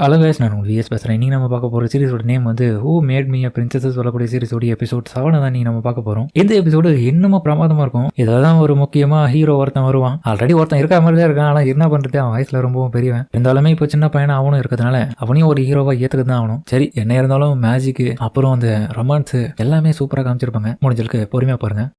Hello guys, நான் உங்களுக்கு vs பேசுகிறேன். இன்றைக்கி நம்ம பார்க்க போகிற சீரிஸோட நேம் வந்து who made me a princess சொல்லக்கூடிய சீரிஸோட எபிசோட் 7 தான் நீங்கள் நம்ம பார்க்க போகிறோம். இந்த எபிசோடு என்னமோ பிரமாதமாக இருக்கும். இதில் தான் ஒரு முக்கியமாக ஹீரோ ஒருத்தன் வருவான். ஆல்ரெடி ஒருத்தன் இருக்க மாதிரி தான் இருக்கான். ஆனால் என்ன பண்ணுறது, அவன் வயசில் ரொம்பவும் பெரியவன். இருந்தாலுமே இப்போ சின்ன பையனா அவனும் இருக்கிறதுனால அவனையும் ஒரு ஹீரோவாக ஏற்றுக்கு தான் ஆகணும். சரி, என்ன இருந்தாலும் மேஜிக்கு அப்புறம் அந்த ரொமான்ஸு எல்லாமே சூப்பராக காமிச்சிருப்பாங்க. முடிஞ்சலுக்கு பொறுமையாக பாருங்கள்.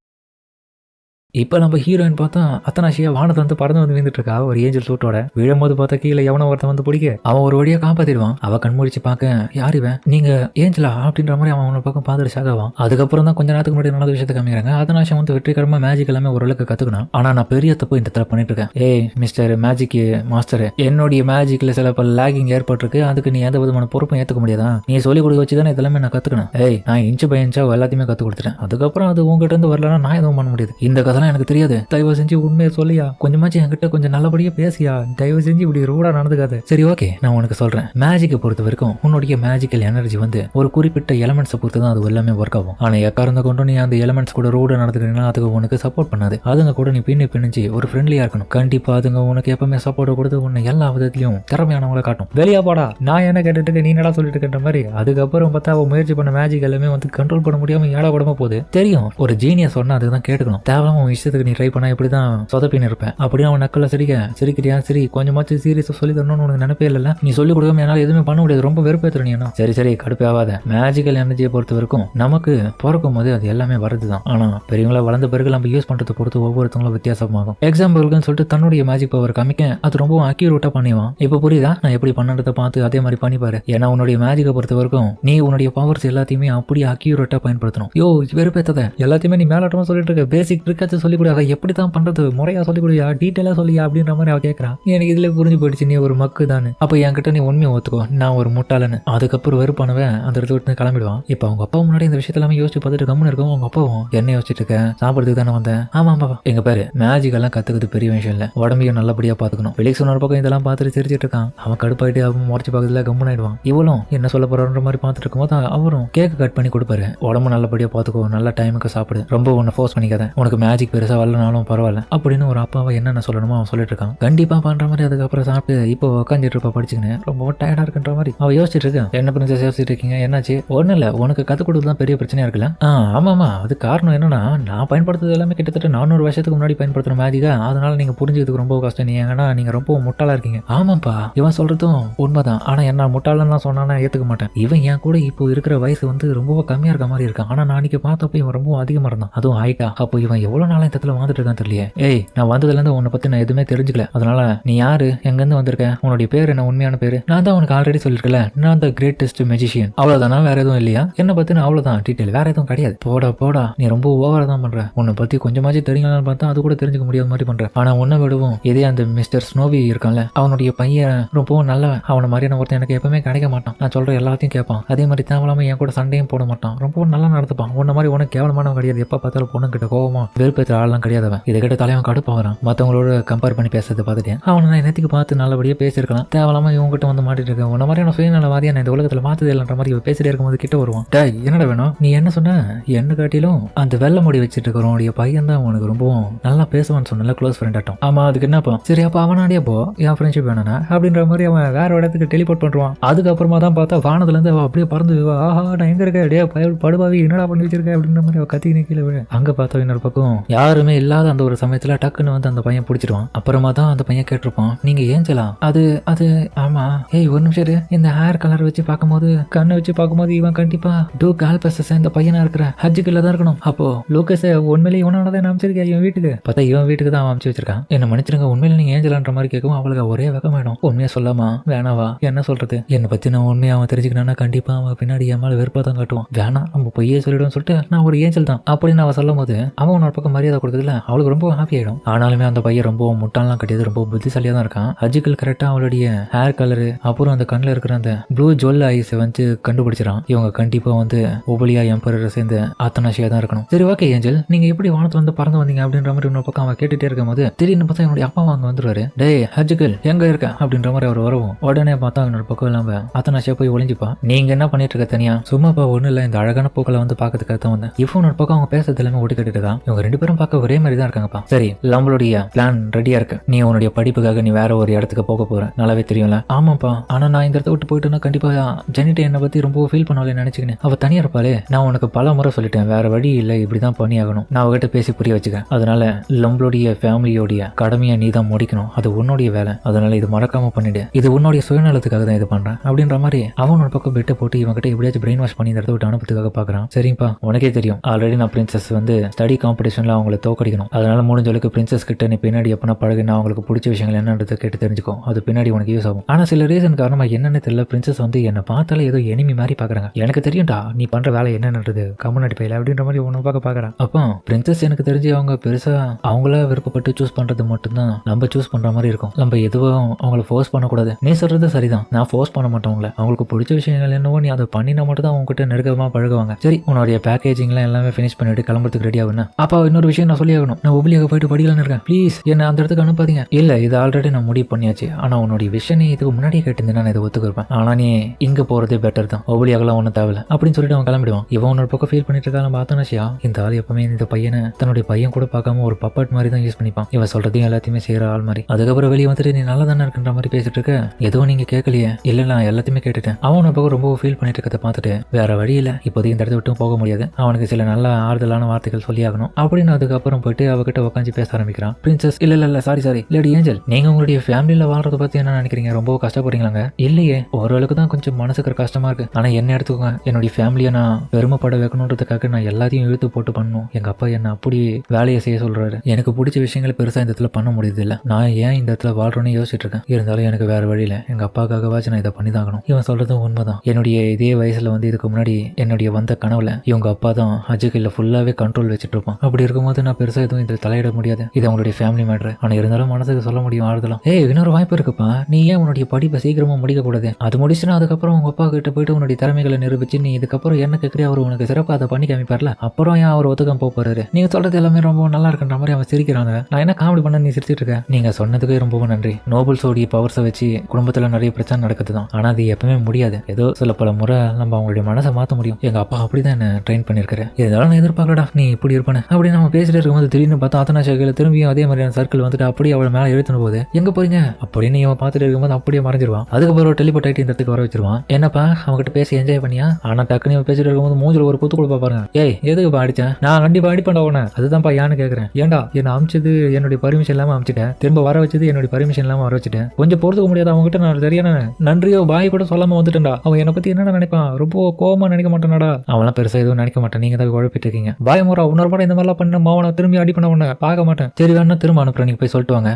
இப்போ நம்ம ஹீரோயின் பார்த்தா அத்தனாஷியா வானத்தை வந்து பறந்து வந்து விழுந்துட்டு இருக்கா ஒரு ஏஞ்சல் சூட்டோட. விழும்போது பார்த்தா கீழே எவனோ ஒருத்தன் வந்து பிடிக்க அவன் ஒரு வழியாக காப்பாற்றிடுவான். அவ கண்மூடிச்சு பார்க்க யார் இவன், நீங்க ஏஞ்சலா அப்படின்ற மாதிரி அவன் அவனை பக்கம் பார்த்துட்டு சாகவான். அதுக்கப்புறம் தான் கொஞ்ச நேரத்துக்கு முன்னாடி நல்ல விஷயத்தை காமிக்கிறாங்க. அத்தனாஷியா வந்து வெற்றிகரமா மேஜிக் எல்லாமே ஓரளவுக்கு கத்துக்கணும். ஆனா நான் பெரிய தப்பு இந்த தடவை பண்ணிட்டு இருக்கேன். ஏய் மிஸ்டர் மேஜிக் மாஸ்டர், என்னுடைய மேஜிக்ல சில பல லேகிங் ஏற்பட்டிருக்கு. அதுக்கு நீ எந்த விதமான பொறுப்பும் ஏற்றுக்க முடியாதா? நீ சொல்லி கொடுக்க வச்சு தானே இதெல்லாமே நான் கத்துக்கணும். ஏய், நான் இன்ச்சு பை இன்ச்சா எல்லாத்தையுமே கத்து கொடுத்துட்டேன். அதுக்கப்புறம் அது உங்ககிட்ட இருந்து வரலன்னா நான் எதுவும் பண்ண முடியாது. இந்த கதை எனக்கு தெரியாது. தயவு செஞ்சு உண்மையை சொல்லியா, கொஞ்சமாச்சு என்கிட்ட கொஞ்சம் நல்லபடியா பேசியா, தயவு செஞ்சு இப்படி ரூடா நடந்துக்காது. சரி ஓகே, நான் உனக்கு சொல்றேன். மேஜிக்கை பொறுத்த வரைக்கும் உன்னுடைய மேஜிக்கல் எனர்ஜி வந்து ஒரு குறிப்பிட்ட எலமெண்ட்ஸை பொறுத்து தான் அது எல்லாமே ஒர்க் ஆகும். ஆனா எக்காரந்த கொண்டு நீ அந்த எலமெண்ட்ஸ் கூட ரூடா நடந்துக்கிறீங்கன்னா அதுக்கு உனக்கு சப்போர்ட் பண்ணாது. அதுங்க கூட நீ பிணிஞ்சு ஒரு ஃப்ரெண்ட்லியா இருக்கணும். கண்டிப்பா அதுங்க உனக்கு எப்பவுமே சப்போர்ட் கொடுத்து உன்னை எல்லா விதத்திலையும் திறமையானவங்களை காட்டும். வெளியா போடா, நான் என்ன கேட்டுட்டு நீ என்னடா சொல்லிட்டு இருக்கின்ற மாதிரி. அதுக்கப்புறம் பார்த்தா அவன் முயற்சி பண்ண மேஜிக் எல்லாமே வந்து கண்ட்ரோல் பண்ண முடியாம ஏடா படமா போகுது. தெரியும், ஒரு ஜீனியஸ் சொன்னா அதுதான் கேட்டுக்கணும். தேவையில்லாம உன் இஷ்டத்துக்கு நீ ட்ரை பண்ணா இப்படிதான் சொதப்பின்னு இருப்பேன். அப்படியே அவன் நக்கல சிரிக்கிறியா, சரி கொஞ்சமாச்சு சீரியஸ் சொல்லி தரணும்னு உனக்கு நினைப்பே இல்ல. நீ சொல்லி கொடுக்காம என்னால எதுவுமே பண்ண முடியாது. ரொம்ப வெறுப்பேற்றுறீங்கன்னா சரி கடுப்பே ஆகாத. மேஜிக்கல் எனர்ஜியை பொறுத்த வரைக்கும் நமக்கு பிறக்கும் போது அது எல்லாமே வரதுதான். ஆனா பெரியவங்களா வளர்ந்த பிறகு நம்ம யூஸ் பண்றதை பொறுத்து ஒவ்வொருத்தவங்களும் வித்தியாசமாகும். எக்ஸாம்பிளுக்குன்னு சொல்லிட்டு தன்னுடைய மேஜிக் பவர் காமிக்க அது ரொம்ப அக்யூரேட்டா பண்ணிவான். இப்ப புரியுதா நான் எப்படி பண்ணறதை பார்த்து அதே மாதிரி பண்ணிப்பாரு. ஏன்னா உன்னுடைய மேஜிக்கை பொறுத்த வரைக்கும் நீ உன்னுடைய பவர்ஸ் எல்லாத்தையுமே அப்படியே அக்யூரேட்டா பயன்படுத்தணும். யோ வெறுப்பேத்தத எல்லாத்தையுமே நீ மேலாட்டமா சொல்லிட்டு இருக்க. பேசிக் ட்ரிக்காச்சும் சொல்லி கொடு. அதை எப்படி தான் பண்றது, முறையா சொல்லி கொடுயா, டீட்டெயிலா சொல்லியா அப்படின்ற மாதிரி அவ கேட்கறான். எனக்கு இதுல புரிஞ்சு போயிடுச்சு நீ ஒரு மக்கு தானே. அப்ப என்கிட்ட நீ உண்மையை ஒத்துக்கோ, நான் ஒரு முட்டாளன்னு. அதுக்கப்புறம் வெறுப்பானவன் அந்த இடத்துல விட்டு கிளம்பிடுவான். இப்ப அவங்க அப்பா முன்னாடி இந்த விஷயத்த எல்லாமே யோசிச்சு பார்த்துட்டு கம்முன்னு இருக்கும். அவங்க அப்பாவும் என்ன யோசிச்சுட்டு இருக்க, சாப்பிடுறதுக்கு தானே வந்தேன். ஆமாப்பா, எங்க பேரு மேஜிக் எல்லாம் கத்துக்கிறது பெரிய விஷயம் இல்ல, உடம்பையும் நல்லபடியா பாத்துக்கணும். வெளிக்ஸ் ஒரு பக்கம் இதெல்லாம் பார்த்துட்டு சிரிச்சிட்டு இருக்கான். அவன் கடுப்பாயிட்டு அவன் முறைச்சு பார்க்கறதுல கம்முன்னு ஆயிடுவான். இவளும் என்ன சொல்ல போறான்ற மாதிரி பார்த்துட்டு இருக்கும்போது அவரும் கேக் கட் பண்ணி கொடுப்பாரு. உடம்பு நல்லபடியா பாத்துக்கோ, நல்ல டைமுக்கு சாப்பிடு, ரொம்ப உன்னை ஃபோர்ஸ் பண்ணிக்காத, உனக்கு மேஜிக் பெருசா வரலனாலும் பரவாயில்ல அப்படின்னு ஒரு அப்பாவை என்னென்ன சொல்லணுமோ அவன் சொல்லிட்டு இருக்கான். கண்டிப்பா பண்ற மாதிரி. அதுக்கப்புறம் சாப்பிட்டு இப்போ உட்காந்துட்டு இருப்பா படிச்சுக்கின்னு ரொம்ப டயர்டா இருக்குன்ற மாதிரி அவ யோசிச்சுட்டு இருக்கேன். என்ன பிரின்சஸ் யோசிச்சுட்டு இருக்கீங்க, என்னாச்சு? ஒன்னும் இல்ல, உனக்கு கத்து கொடுத்துதான் பெரிய பிரச்சனையா இருக்குல்ல. ஆமாமா, அது காரணம் என்னன்னா நான் பயன்படுத்துறது எல்லாமே கிட்டத்தட்ட 400 வருஷத்துக்கு முன்னாடி பயன்படுத்துற மேஜிக்கா. அதனால நீங்க புரிஞ்சுக்கிறதுக்கு ரொம்ப கஷ்டம். நீங்க ரொம்ப முட்டாளா இருக்கீங்க. ஆமாப்பா, இவன் சொல்றதும் உண்மைதான். ஆனா என்ன முட்டாளன்னு தான் சொன்னா ஏத்துக்க மாட்டேன். இவன் என் கூட இப்போ இருக்கிற வயசு வந்து ரொம்ப கம்மியா இருக்க மாதிரி இருக்கான். ஆனா நான் அன்னைக்கு பார்த்தப்ப இவன் ரொம்ப அதிகமா இருந்தான், அதுவும் ஹைட்டா. அப்போ இவன் எவ்வளவு நாளா இந்த இடத்துல வாழ்ந்துட்டு இருக்கான் தெரியலையே. ஏய், நான் வந்ததுல இருந்து உன்னை பத்தி நான் எதுவுமே தெரிஞ்சுக்கல. அதனால நீ யாரு, எங்க இருந்து வந்திருக்க, உன்னுடைய பேர் என்ன, உண்மையான பேரு? நான் தான் உனக்கு ஆல்ரெடி சொல்லிருக்கல, நான் த கிரேட்டஸ்ட் மெஜிஷியன். அவ்வளவுதானா, வேற எதுவும் இல்லையா? என்ன பத்தி அவ்வளவுதான் டீட்டெயில், வேற எதுவும் கிடையாது. போடா, நீ ரொம்ப ஓவரா தான் பண்ற. உன்னை பத்தி கொஞ்சமாச்சும் தெரியுங்களான்னு பார்த்தா அது கூட தெரிஞ்சுக்க முடியாத மாதிரி பண்ற. ஆனா உன்னை விடவும் இதே அந்த மிஸ்டர் ஸ்னோவி இருக்கான்ல, அவனுடைய பையன் ரொம்பவும் நல்லவன். அவனை மாதிரியான ஒருத்தன் எனக்கு எப்பவுமே கிடைக்க மாட்டான். நான் சொல்ற எல்லாத்தையும் கேட்பான். அதே மாதிரி தேவையில்லாம என் கூட சண்டையும் போட மாட்டான். ரொம்பவும் நல்லா நடத்துப்பான். உன்ன மாதிரி உனக்கு கேவலமானவன் கிடையாது. எப்ப பார்த்தாலும் பொண்ணு கிட்ட கோவமா வெறுப்பேற்ற ஆள்லாம் கிடையாதவன். இதை கிட்ட தலைவன் கடுப்பா வரான். மற்றவங்களோட கம்பேர் பண்ணி பேசுறதை பார்த்துட்டேன். அவனை நான் நேற்றுக்கு பார்த்து நல்லபடியாக பேசியிருக்கலாம். தேவையில்லாம இவங்ககிட்ட வந்து மாட்டிட்டு இருக்கேன். உன்ன மாதிரியான சுயநலவாதியா நான் இந்த உலகத்தில் மாத்தது இல்லைன்ற மாதிரி பேசிட்டே இருக்கும்போது கிட்ட வருவான். டேய், என்னடா வேணும்? நீ என்ன சொன்ன? என்ன காட்டிலும் அந்த வெள்ளை முடி வச்சுட்டு இருக்கிறவனுடைய பையன் தான் உனக்கு ரொம்பவும் நல்லா பேசுவான்னு சொன்னல, க்ளோஸ் ஃப்ரெண்ட் ஆட்டம். ஆமா, அதுக்கு என்னப்பா? சரி, அப்போ அவனாடியே போ, என் ஃப்ரெண்ட்ஷிப் வேணும்னா அப்படின்ற மாதிரி அவன் வேற இடத்துக்கு டெலிபோர்ட் பண்ணுவான். அதுக்கப்புறமா தான் பார்த்தா வானத்துல இருந்து அவன் அப்படியே பறந்து, ஆஹா நான் எங்க இருக்க, டே படுபாவி என்னடா பண்ணி வச்சிருக்க அப்படின்ற மாதிரி அவ கத்தி கீழே விழ. அங்க பார்த்தா இன்னொரு பக்கம் யாருமே இல்லாத அந்த ஒரு சமயத்துல டக்குன்னு வந்து அந்த பையன் பிடிச்சிருவான். அப்புறமா தான் அந்த பையன் கேட்டிருப்பான், நீங்க ஏஞ்சலா? அது ஆமா. ஏய் ஒரு நிமிஷம், இந்த ஹேர் கலர் வச்சு பார்க்கும்போது, கண்ணை வச்சு பார்க்கும்போது இவன் கண்டிப்பா டூக் ஆல்பஸஸ் இந்த பையனா இருக்கிற ஹஜ்ஜுக்குள்ள தான் இருக்கணும். அப்போ லூக்கஸ் உண்மையிலேயே இவனோட அமைச்சிருக்கேன் இவன் வீட்டுக்கு. பார்த்தா இவன் வீட்டுக்கு தான் அமைச்சு வச்சிருக்கான். என்ன மன்னிச்சிருங்க, உண்மையில நீங்க ஏஞ்சலான்ற மாதிரி கேட்கவும் அவளுக்கு ஒரே வெக்கமாயிடும். உண்மையா சொல்லாமா வேணாவா, என்ன சொல்றது? என்னை பத்தி நான் உண்மையா அவன் தெரிஞ்சுக்கணும்னா கண்டிப்பா அவன் பின்னாடி என் மேல வெறுப்பா தான் காட்டுவான். வேணாம், நம்ம பொய்யே சொல்லிடுவோம் சொல்லிட்டு நான் ஒரு ஏஞ்சல் தான் அப்படின்னு அவன் சொல்லும் போது அவன் ஒரு பக்கம் மரியாதை கொடுத்ததுல அவளுக்கு ரொம்ப ஹாப்பி ஆயிடும். ஆனாலுமே அந்த பையன் ரொம்ப முட்டாள்லாம் கிடையாது, ரொம்ப புத்திசாலியா தான் இருக்கான். ஹஜ்ஜுக்கள் கரெக்டா அவளுடைய ஹேர் கலரு அப்புறம் அந்த கண்ணில் இருக்கிற அந்த ப்ளூ ஜுவல் ஐஸ் வந்து கண்டுபிடிச்சிடான். இவங்க கண்டிப்பா வந்து ஒபலியா எம்பரர் சேர்ந்து அத்தனாஷியா தான் இருக்கணும். சரி ஓகே ஏஞ்சல், நீங்க எப்படி வானத்துல வந்து பறந்து வந்தீங்க அப்படின்ற மாதிரி இன்னொரு பக்கம் அவன் கேட்டுட்டே இருக்கும் போது திடீர்னு பார்த்தா என்னுடைய அப்பா அங்க வந்துருவாரு. டேய் ஹஜ்ஜுக்கள் எங்க இருக்க அப்படின்ற மாதிரி அவர் வரவும் உடனே பார்த்தா இன்னொரு பக்கம் இல்லாம அத்தனாஷியா போய் ஒளிஞ்சுப்பா. நீங்க என்ன பண்ணிட்டு இருக்க தனியா? சும்மாப்பா ஒண்ணு இல்ல, இந்த அழகான பூக்களை வந்து பாக்கிறதுக்காக தான் வந்தேன். இப்போ ஒரு பக்கம் அவங்க பேசுறது எல்லாமே ஓடி கட்டுட்டு தான். இவங்க ரெண்டு பேரும் பேரும் பார்க்க ஒரே மாதிரி தான் இருக்காங்கப்பா. சரி, நம்மளுடைய பிளான் ரெடியா இருக்கு. நீ உன்னுடைய படிப்புக்காக நீ வேற ஒரு இடத்துக்கு போக போற, நல்லாவே தெரியும்ல. ஆமாப்பா, ஆனா நான் இந்த இடத்த விட்டு போயிட்டேன்னா கண்டிப்பா ஜெனிட்ட என்னை பத்தி ரொம்ப ஃபீல் பண்ணாலே நினைச்சுக்கினேன். அவ தனியா இருப்பாளே. நான் உனக்கு பல முறை சொல்லிட்டேன், வேற வழி இல்லை, இப்படிதான் பண்ணி ஆகணும். நான் அவகிட்ட பேசி புரிய வச்சுக்கேன். அதனால நம்மளுடைய ஃபேமிலியோடைய கடமையை நீ தான் முடிக்கணும். அது உன்னுடைய வேலை. அதனால இது மறக்காம பண்ணிடு. இது உன்னுடைய சுயநலத்துக்காக தான் இது பண்றேன் அப்படின்ற மாதிரி அவனோட பக்கம் பெட்டை போட்டு இவங்கிட்ட எப்படியாச்சும் பிரெயின் வாஷ் பண்ணி இந்த இடத்த விட்டு அனுப்புறதுக்காக பாக்குறான். சரிப்பா, உனக்கே தெரியும் ஆல்ரெடி நான் பிரின்சஸ் வந்து ஸ்டடி காம்படிஷன்ல அவங்களை தோக்கடிக்கணும். அதனால முடிஞ்சளவுக்கு பிரின்சஸ் கிட்ட நீ பின்னாடி எப்பனா பழகினா அவங்களுக்கு பிடிச்ச விஷயங்கள் என்னன்றது கேட்டு தெரிஞ்சுக்கோ. அது பின்னாடி உனக்கு யூஸ் ஆகும். ஆனா சில ரீசன் காரணமா என்னன்னு தெரியல, பிரின்சஸ் வந்து என்னை பார்த்தாலே ஏதோ எனிமி மாதிரி பாக்குறாங்க. எனக்கு தெரியும்டா நீ பண்ற வேலை என்னன்றது, கம்முனாடி பையில அப்படின்ற மாதிரி உன்னை பாக்குறான். அப்போ பிரின்சஸ் எனக்கு தெரிஞ்சு அவங்க பெருசா அவங்கள விருப்பப்பட்டு சூஸ் பண்றது மட்டும்தான் நம்ம சூஸ் பண்ற மாதிரி இருக்கும். நம்ம எதுவும் அவங்களை ஃபோர்ஸ் பண்ணக்கூடாது. நீ சொல்றது சரிதான், நான் ஃபோர்ஸ் பண்ண மாட்டேன். அவங்களுக்கு பிடிச்ச விஷயங்கள் என்னவோ நீ அதை பண்ணினா மட்டும் தான் அவங்க கிட்ட நெருக்கமா பழகுவாங்க. சரி, உன்னுடைய பேக்கேஜிங்லாம் எல்லாமே ஃபினிஷ் பண்ணிட்டு கிளம்புறதுக்கு ரெடி ஆகுனா. அப்பா இன்னொரு விஷயம் நான் சொல்லி ஆகணும். நான் ஒபிலியாக போயிட்டு படிக்கலான்னு இருக்கேன். ப்ளீஸ் என்ன அந்த இடத்துக்கு அனுப்பாதீங்க. இல்ல, இது ஆல்ரெடி நான் முடிவு பண்ணியாச்சு. ஆனா உன்னுடைய விஷயம் நீ இதுக்கு முன்னாடியே கேட்டிருந்தேன், நான் இதை ஒத்துக்கிருப்பேன். ஆனா நீ இங்க போறதே பெட்டர் தான். ஒபிலியாகலாம் ஒன்றும் தேவையில்ல அப்படின்னு சொல்லிட்டு அவன் கிளம்பிடுவான். இவன் உன்னோட பக்கம் ஃபீல் பண்ணிட்டு இருக்கா. நம்ம ஆத்தனாசியா இந்த ஆள் எப்பவுமே இந்த பையனை தன்னுடைய பையன் கூட பார்க்காம ஒரு பப்பட் மாதிரி தான் யூஸ் பண்ணிப்பான். இவன் சொல்றதையும் எல்லாத்தையுமே செய்யற ஆள் மாதிரி. அதுக்கப்புறம் வெளியே வந்துட்டு நீ நல்லா தானே இருக்குன்ற மாதிரி பேசிட்டு இருக்க. எதுவும் நீங்க கேட்கலையே. இல்ல, நான் எல்லாத்தையுமே கேட்டுட்டேன். அவனை பக்கம் ரொம்ப ஃபீல் பண்ணிட்டு இருக்கதை பார்த்துட்டு வேற வழி இல்லை, இப்போதைக்கு இந்த இடத்த விட்டும் போக முடியாது. அவனுக்கு சில நல்ல ஆறுதலான வார்த்தைகள் சொல்லி ஆகணும் அப்படின்னு அதுக்கப்புறம் போயிட்டு அவகிட்ட உட்காந்து பேச ஆரம்பிக்கிறான். பிரின்சஸ் இல்ல சாரி லேடி ஏஞ்சல், நீங்க உங்களுடைய ஃபேமிலியில வாழ்றத பத்தி என்ன நினைக்கிறீங்க? ரொம்ப கஷ்டப்படுறீங்களாங்க? இல்லையே, ஓரளவுக்கு தான் கொஞ்சம் மனசுக்கு கஷ்டமா இருக்கு. ஆனா என்ன எடுத்துக்கோங்க, என்னுடைய ஃபேமிலியை நான் பெருமைப்பட வைக்கணுன்றதுக்காக நான் எல்லாத்தையும் இழுத்து போட்டு பண்ணணும். எங்க அப்பா என்ன அப்படி வேலையை செய்ய சொல்றாரு. எனக்கு பிடிச்ச விஷயங்களை பெருசா இந்த இடத்துல பண்ண முடியுது இல்ல. நான் ஏன் இந்த இடத்துல வாழ்றேன்னு யோசிச்சுட்டு இருக்கேன். இருந்தாலும் எனக்கு வேற வழியில எங்க அப்பாக்காகவாச்சும் நான் இதை பண்ணிதாகணும். இவன் சொல்றதும் உண்மைதான். என்னுடைய இதே வயசுல வந்து இதுக்கு முன்னாடி என்னுடைய வந்த கனவுல இவங்க அப்பா தான் அஜுகையில ஃபுல்லாவே கண்ட்ரோல் வச்சுட்டு இருப்பான். அப்படி இருக்கும்போது நான் பெருசா எதுவும் இதில் தலையிட முடியாது. இது அவங்களுடைய ஃபேமிலி மேட்ரு. ஆனா இருந்தாலும் மனசுக்கு சொல்ல முடியும் ஆறுதலாம். இன்னொரு வாய்ப்பு இருக்குப்பா, நீ ஏன் உன்னுடைய படிப்பை சீக்கிரமா முடிக்க கூடாது? அது முடிச்சுன்னா அதுக்கப்புறம் உங்க அப்பா கிட்ட போயிட்டு உன்னுடைய திறமைகளை நிரூபிச்சு நீ இதுக்கப்புறம் என்ன கேட்கறியா அவர் உனக்கு சிறப்பாக அதை பண்ணி காமிப்பார்ல. அப்புறம் ஏன் அவர் ஒத்துக்கம் போறாரு? நீங்க சொல்றது எல்லாமே ரொம்ப நல்லா இருக்குன்ற மாதிரி அவன் சிரிக்கிறாங்க. நான் என்ன காமெடி பண்ண நீ சிரிச்சிட்டு இருக்க? நீங்க சொன்னதுக்கு ரொம்ப நன்றி. நோபல்ஸோடைய பவர்ஸை வச்சு குடும்பத்துல நிறைய பிரச்சனை நடக்குது தான். ஆனா அது எப்பவுமே முடியாது. ஏதோ சில பல முறை நம்ம அவங்களுடைய மனசை மாற்ற முடியும். எங்க அப்பா அப்படிதான் என்ன ட்ரெயின் பண்ணிருக்காரு. இதெல்லாம் நான் எதிர்பார்க்கடா நீ இப்படி இருப்பானு அப்படின்னு நம்ம பேசிட்டு இருக்கும்போது திடீர்னு பார்த்தா ஆத்தனாஷாக்கையில திரும்பியும் அதே மாதிரியான சர்க்கிள் வந்துட்டு அப்படியே அவளை மேலே இழுத்துன்னு போகுது. எங்க போறீங்க அப்படின்னு இவன் பார்த்துட்டு இருக்கும்போது அப்படியே மறைஞ்சிருவான். அதுக்கப்புறம் டெலிபோர்ட் ஆகிட்டு இந்த இடத்துக்கு வர வச்சிருவான். என்னப்பா அவங்ககிட்ட பேசி என்ஜாய் பண்ணியா? ஆனா டக்குனு இவன் பேசிட்டு இருக்கும்போது மூஞ்சில் ஒரு குத்து கொடுப்பா பாருங்க. எதுக்கு அடிச்சேன்? நான் கண்டிப்பா அடிப்பேன்டா உன. அதுதான்ப்பா யான்னு கேட்கறேன். ஏன்டா என்ன அமிச்சது என்னுடைய பர்மிஷன் இல்லாம அமிச்சிட்டேன், திரும்ப வர வச்சது என்னுடைய பர்மிஷன் இல்லாம வர வச்சுட்டேன். கொஞ்சம் பொறுத்துக்க முடியாது அவங்ககிட்ட. நான் சரியான நன்றியோ பாய் கூட சொல்லாம வந்துட்டேன்டா. அவன் என்னை பத்தி என்ன நினைப்பான்? ரொம்ப கோவமா நினைக்க மாட்டானடா. அவெல்லாம் பெருசா எதுவும் நினைக்க மாட்டேன். நீங்க தான் குழப்பிட்டு இருக்கீங்க. பாயமுறா இன்னொரு படம் இந்த மாதிரிலாம் பண்ண மாவனை திரும்பி அடி பண்ண உன்ன பார்க்க மாட்டேன். சரி வேணா திரும்ப அனுப்புறேன், நீங்க போய் சொல்லிட்டு வாங்க.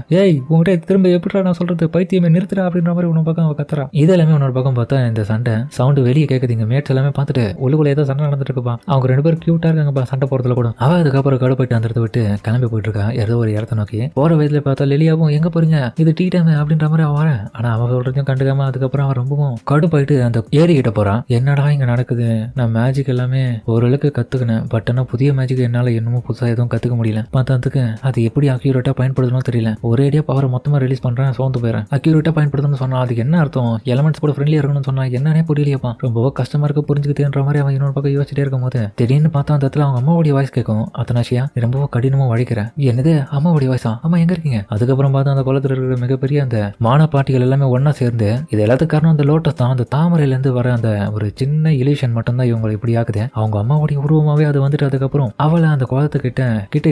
உங்ககிட்ட திரும்ப எப்படிடா நான் சொல்றது? பைத்தியமே நிறுத்துறா அப்படின்ற மாதிரி உன்னோட பக்கம் அவன் கத்துறா. இது எல்லாமே உன்னோட பக்கம் பார்த்தா இந்த சண்டை சவுண்டு வெளியே கேட்குதுங்க. மேட்ஸ் எல்லாமே பார்த்துட்டு உள்ளுக்குள்ள ஏதோ சண்டை நடந்துட்டு இருக்குப்பா. அவங்க ரெண்டு பேரும் கியூட்டா இருக்காங்கப்பா சண்டை போறதுல கூட. அவ அதுக்கப்புறம் கடை போயிட்டு அந்த இடத்த விட்டு கிளம்பி போயிட்டு இருக்கா ஏதோ ஒரு இடத்த நோக்கி. போற வயதுல பார்த்தா லெலியாவும் எங்க போறீங்க, இது டீ டைம் அப்படின்ற மாதிரி அவன் வரேன். ஆனா அவன் சொல்றதையும் கண்டுக்காம அதுக்கப்புறம் அவன் ரொம்பவும் கடுப்பாயிட்டு அந்த ஏரி கிட்ட போறான். என்னடா இங்க நடக்குது? நான் மேஜிக் எல்லாமே ஓரளவுக்கு கத்துக்கினேன். பட் ஆனா புதிய மேஜிக் என்னால என்னமோ புதுசா எதுவும் கத்துக்க முடியல. பார்த்ததுக்கு அது எப்படி அக்யூரேட்டா பயன்படுத்தணும் தெரியல. ஒரேடியா பவர் மொத்தமா ரிலீஸ் பண்றேன், சோர்ந்து போயிறேன். அக்யூரேட்டா பயன்படுத்தணும்னு சொன்னா அதுக்கு என்ன அர்த்தம்? எலமெண்ட்ஸ் கூட ஃப்ரெண்ட்லியா இருக்கணும்னு சொன்னா என்னன்னே புரியலையப்பா. ரொம்ப கஷ்டமா இருக்க புரிஞ்சுக்கிட்டேன்ற மாதிரி அவன் இன்னொரு பக்கம் யோசிச்சுட்டே இருக்கும் போது திடீர்னு பார்த்தா அந்த இடத்துல அவங்க அம்மாவுடைய வாய்ஸ் கேட்கும். அத்தனாஷியா நீ ரொம்ப கடினமா உழைக்கிறேன். என்னது அம்மாவுடைய வாய்ஸா? அம்மா எங்க இருக்கீங்க? அதுக்கப்புறம் பார்த்தா அந்த குளத்துல இருக்கிற மிகப்பெரிய அந்த மான பாட்டிகள் எல்லாமே ஒன்னா சேர்ந்து இது எல்லாத்துக்கு காரணம் அந்த லோட்டஸ் தான். அந்த தாமரையில இருந்து வர அந்த ஒரு சின்ன இலியூஷன் மட்டும் தான் இவங்களை இப்படி ஆகுது. அவங்க அம்மாவுடைய உருவமாவே அது வந்துட்டு அதுக்கப்புறம் அவளை அந்த குளத்துக்கிட்ட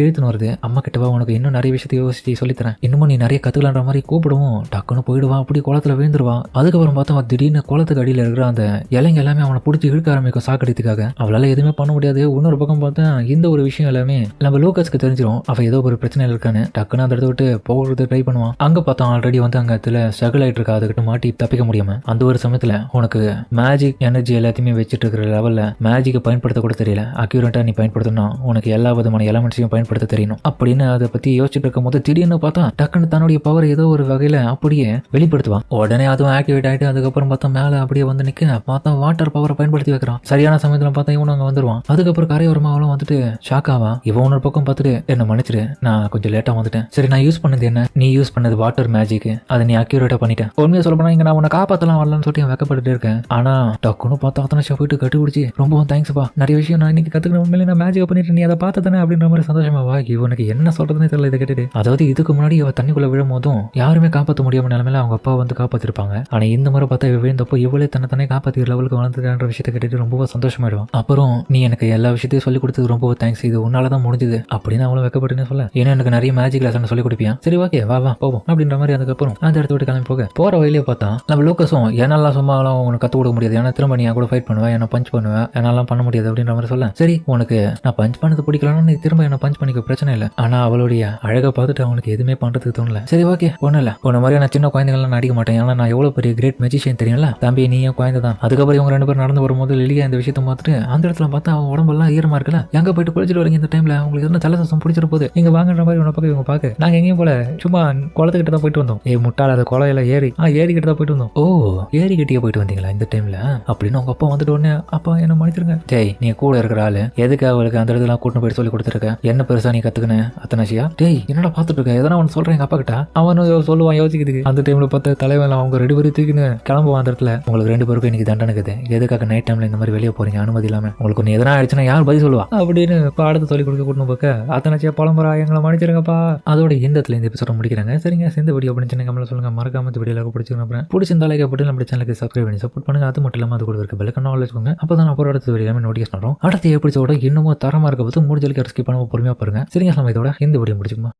இழுத்துன்னு வருது. அம்மா கிட்டவா உனக்கு இன்னும் நிறைய விஷயத்தை யோசிச்சு சொல்லித்தரேன், இன்னமும் நீ நிறைய கத்துக்கலான்ற மாதிரி கூப்பிடுவோம். டக்குன்னு போயிடுவான், அப்படி குளத்துல விழுந்துருவான். அதுக்கப்புறம் பார்த்தா திடீர்னு குளத்துக்கு அடியில் இருக்கிற அந்த இலைங்க எல்லாமே அவனை பிடிச்சி இழுக்க ஆரம்பிக்கும் சாக்கடித்துக்காக. அவளால எதுவுமே பண்ண முடியாது. இன்னொரு பக்கம் பார்த்தா இந்த ஒரு விஷயம் எல்லாமே நம்ம லூகாஸ்க்கு தெரிஞ்சிடும். அவ ஏதோ ஒரு பிரச்சனை இருக்கான்னு டக்குன்னு அந்த இடத்த விட்டு போகிறது ட்ரை பண்ணுவான். அங்க பார்த்தா ஆல்ரெடி வந்து அங்க ஸ்ட்ரகிள் ஆயிட்டு இருக்கா. அதுக்கிட்ட மாட்டி தப்பிக்க முடியாம அந்த ஒரு சமயத்துல உனக்கு மேஜிக் எனர்ஜி எல்லாத்தையுமே வச்சுட்டு இருக்கிற லெவல்ல மேஜிக்கை பயன்படுத்த கூட தெரியல. அக்யூரேட்டா நீ பயன்படுத்தணும், உனக்கு எல்லா விதமான எலமெண்ட்ஸையும் பயன்படுத்த தெரியணும் அப்படின்னு அதை பத்தி யோசிச்சுட்டு இருக்கும் போது திடீர்னு பார்த்தா டக்குன்னு தன்னுடைய பவர் ஏதோ ஒரு வகையில அப்படியே வெளிப்படுத்துவான். உடனே அதுவும் ஆக்டிவேட் ஆயிட்டு அதுக்கப்புறம் பார்த்தா மேல அப்படியே வந்து நிக்க பார்த்தா வாட்டர் பவரை பயன்படுத்தி வைக்கிறான். சரியான சமயத்துல பார்த்தா இவனு அங்க வந்துருவான். அதுக்கப்புறம் கரையோரமாவளும் வந்துட்டு ஷாக் ஆவான். இவன் ஒரு பக்கம் பார்த்துட்டு என்ன மன்னிச்சிரு, நான் கொஞ்சம் லேட்டா வந்துட்டேன். சரி நான் யூஸ் பண்ணது என்ன? நீ யூஸ் பண்ணது வாட்டர் மேஜிக், அதை நீ அக்யூரேட்டா பண்ணிட்டேன். உண்மையா சொல்ல போனா இங்க நான் உன்னை காப்பாத்தலாம் வரலான்னு சொல்லிட்டு வெக்கப்பட்டு இருக்கேன். ஆனா டக்குன்னு பார்த்தா அத்தனை போயிட்டு கட்டுப்பிடிச்சு ரொம்ப தேங்க்ஸ்ப்பா, நிறைய விஷயம் நான் இன்னைக்கு கத்துக்கணும். உண்மையிலே நான் மேஜிக் பண்ணிட்டு நீ அதை பார்த்து தானே அப்படின்ற மாதிரி சந்தோஷமாவா இவனுக்கு என்ன சொல்றதுன்னு தெரியல இதை கேட்டுட்டு. அதாவது இதுக்கு முன்னாடி அவ தண்ணிக்குள்ள விழும் போதும் யாருமே காப்பாற்ற முடியாம நிலைமையில அவங்க அப்பா வந்து காப்பாத்திருப்பாங்க. ஆனா இந்த முறை பார்த்தா இவ விழுந்தப்போ இவளே தன்னை காப்பாத்திக்கிற லெவலுக்கு வளர்ந்துருக்கான்ற விஷயத்தை கேட்டுட்டு ரொம்ப சந்தோஷமாயிடுவான். அப்புறம் நீ எனக்கு எல்லா விஷயத்தையும் சொல்லி கொடுத்தது ரொம்ப தேங்க்ஸ், இது உன்னாலதான் முடிஞ்சது அப்படின்னு அவளும் வைக்கப்பட்டுன்னு சொல்ல, ஏன்னா எனக்கு நிறைய மேஜிக் லெசன் சொல்லி கொடுப்பியா, சரி ஓகே வா வா போவோம் அப்படின்ற மாதிரி. அதுக்கப்புறம் அந்த இடத்த விட்டு கிளம்பி போற வழியிலே பார்த்தா நம்ம லூக்கஸும் என்னெல்லாம் சும்மாலாம் உனக்கு கத்து கொடுக்க முடியாது, ஏன்னா திரும்ப நீ கூட ஃபைட் பண்ணுவேன், என்ன பஞ்ச் பண்ணுவேன், என்னெல்லாம் பண்ண முடியாது அப்படின்ற மாதிரி சொல்ல, சரி உனக்கு நான் பஞ்ச் பண்ணது பிடிக்கலன்னா நீ திரும்ப என்ன பஞ்ச் பண்ணிக்க பிரச்சனை இல்லை. ஆனா அவளுடைய அழகை பார்த்துட்டு அவனுக்கு எதுவுமே பண்றதுக்கு தோணல. சரி ஓகே ஒன்றும் இல்லை, உன்ன மாதிரி நான் சின்ன குழந்தைங்களாம் நான் அடிக்க மாட்டேன், ஏன்னா நான் எவ்வளவு பெரிய கிரேட் மெஜிஷியன் தெரியும்ல தம்பி, நீயும் குழந்தை தான். அதுக்கப்புறம் இவங்க 2 பேரும் நடந்து வரும்போது லிலியா இந்த விஷயத்தை பார்த்துட்டு அந்த இடத்துல பார்த்தா அவன் உடம்பெல்லாம் ஈரமா இருக்கல, எங்க போயிட்டு குளிச்சுட்டு வரீங்க இந்த டைம்ல, உங்களுக்கு என்ன ஜலதோஷம் பிடிச்சிட போகுது, நீங்க வாங்குற மாதிரி உன பக்கம் இவங்க பார்க்க, நாங்க எங்கேயும் போல சும்மா குளத்துக்கிட்ட தான் போயிட்டு வந்தோம். முட்டாள அது குளையில ஏரி கிட்ட தான் போயிட்டு வந்தோம். ஓ ஏரி கிட்டே போயிட்டு வந்தீங்களா இந்த டைம்ல அப்படின்னு உங்க அப்பா வந்துட்டு உடனே, அப்பா என்ன மன்னிச்சிருங்க, டேய் நீ கூட இருக்கிற ஆளு எதுக்கு அவளுக்கு அந்த இடத்துல கூட்டு போயிட்டு சொல்லி கொடுத்துருக்க, என்ன பெருசா நீ கத்துக்கின அத்தனாச்சியா, டேய் என்னடா பாத்துட்டு இருக்க, எதனா ஒன்று சொல்றேன் எங்க அப்பா கிட்ட, அவனும் சொல்லுவான் யோசிக்குதுக்கு. அந்த டைம்ல பார்த்து தலைவன் அவங்க 2 பேரும் தூக்கின்னு கிளம்புவான் அந்த இடத்துல, உங்களுக்கு 2 பேருக்கும் இன்னைக்கு தண்டனைக்குது, எதுக்காக நைட் டைம்ல இந்த மாதிரி வெளியே போறீங்க அனுமதி இல்லாம, உங்களுக்கு ஒன்று எதனா ஆயிடுச்சுன்னா யார் பதில் சொல்லுவா அப்படின்னு பாடத்தை சொல்லி கொடுக்க கூட்டு போக்க, அத்தனாச்சியா பழம்பரா எங்களை மன்னிச்சிருங்கப்பா. அதோட இந்த இடத்துல இந்த எபிசோட முடிக்கிறாங்க. சரிங்க, இந்த வீடியோ அப்படின்னு கமெண்ட்ல சொல்லுங்க, மறக்காம இந்த வீடியோல பிடிச்சிருங்க, பிடிச்சிருந்தா லைக் போட்டு நம்ம சேனலுக்கு சப்ஸ்கிரைப் பண்ணி சப்போர்ட் பண்ணுங்க. அது மட்டும் இல்லாம அது கூட இருக்க பெல் ஐகானை வச்சுக்கோங்க, அப்பதான் அப்புறம் அடுத்த வீடியோ நோட்டிஃபிகேஷன் வரும். அடுத்த எபிசோட இன்னமும் தரமா இருக்க போது முடிஞ்சலுக்கு ஸ்கிப் பண்ணாம பொறுமையா பாருங்க. சரிங்க, இதோட இந்த வீடியோ முடிச்சுக்குமா.